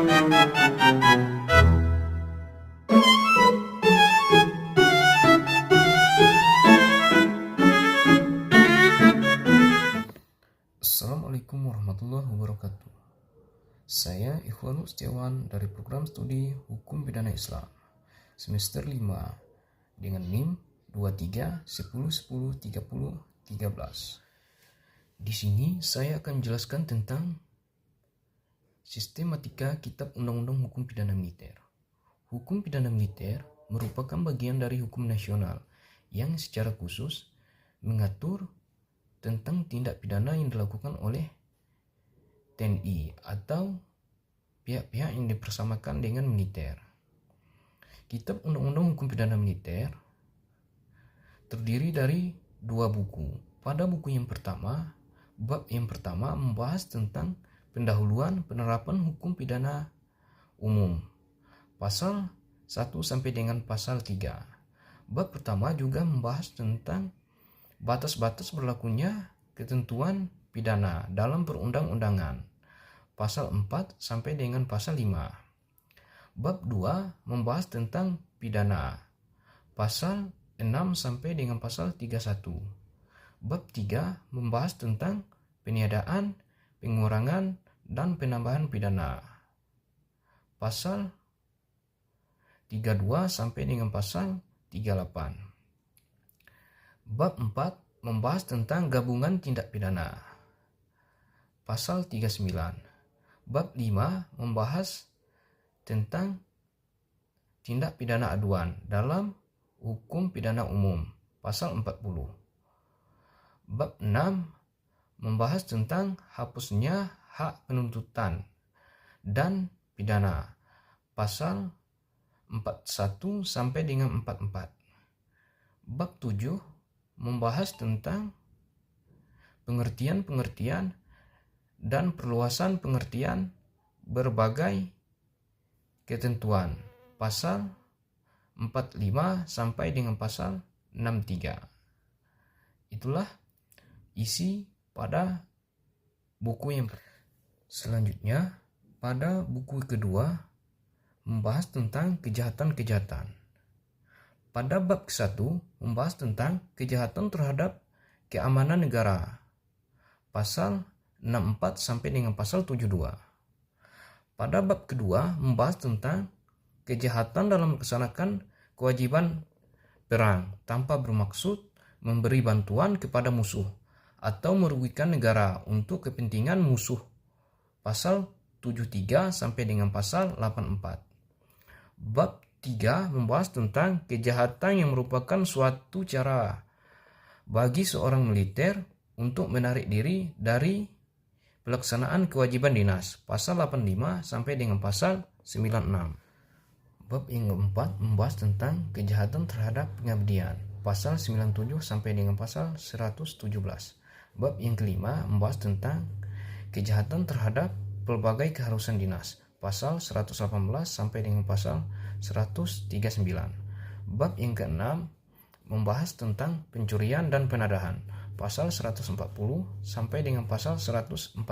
Assalamualaikum warahmatullahi wabarakatuh. Saya Ikhwanul Setiawan dari program studi Hukum Pidana Islam semester 5 dengan NIM 2310103013. Di sini saya akan menjelaskan tentang sistematika Kitab Undang-Undang Hukum Pidana Militer. Hukum pidana militer merupakan bagian dari hukum nasional yang secara khusus mengatur tentang tindak pidana yang dilakukan oleh TNI atau pihak-pihak yang dipersamakan dengan militer. Kitab Undang-Undang Hukum Pidana Militer terdiri dari 2 buku. Pada buku yang pertama, bab yang pertama membahas tentang pendahuluan penerapan hukum pidana umum, pasal 1 sampai dengan pasal 3. Bab pertama juga membahas tentang batas-batas berlakunya ketentuan pidana dalam perundang-undangan, pasal 4 sampai dengan pasal 5. Bab 2 membahas tentang pidana, pasal 6 sampai dengan pasal 31. Bab 3 membahas tentang peniadaan, pengurangan, dan penambahan pidana, pasal 32 sampai dengan pasal 38. Bab 4 membahas tentang gabungan tindak pidana, pasal 39. Bab 5 membahas tentang tindak pidana aduan dalam hukum pidana umum, pasal 40. Bab 6 membahas tentang hapusnya hak penuntutan dan pidana, pasal 41 sampai dengan 44. Bab 7 membahas tentang pengertian-pengertian dan perluasan pengertian berbagai ketentuan, pasal 45 sampai dengan pasal 63. Itulah isi pada buku yang selanjutnya. Pada buku kedua membahas tentang kejahatan-kejahatan. Pada bab ke-1 membahas tentang kejahatan terhadap keamanan negara, pasal 64 sampai dengan pasal 72. Pada bab kedua membahas tentang kejahatan dalam melaksanakan kewajiban perang tanpa bermaksud memberi bantuan kepada musuh atau merugikan negara untuk kepentingan musuh, pasal 73 sampai dengan pasal 84. Bab 3 membahas tentang kejahatan yang merupakan suatu cara bagi seorang militer untuk menarik diri dari pelaksanaan kewajiban dinas, pasal 85 sampai dengan pasal 96. Bab yang keempat membahas tentang kejahatan terhadap pengabdian, pasal 97 sampai dengan pasal 117. Bab yang kelima membahas tentang kejahatan terhadap pelbagai keharusan dinas, pasal 118 sampai dengan pasal 139. Bab yang keenam membahas tentang pencurian dan penadahan, pasal 140 sampai dengan pasal 146.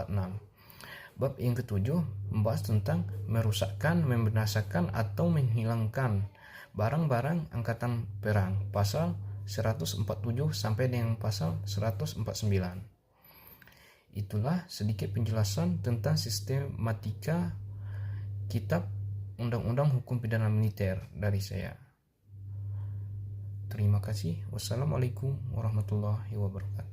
Bab yang ketujuh membahas tentang merusakkan, membinasakan atau menghilangkan barang-barang angkatan perang, pasal 147 sampai dengan pasal 149. Itulah sedikit penjelasan tentang sistematika Kitab Undang-Undang Hukum Pidana Militer dari saya. Terima kasih. Wassalamualaikum warahmatullahi wabarakatuh.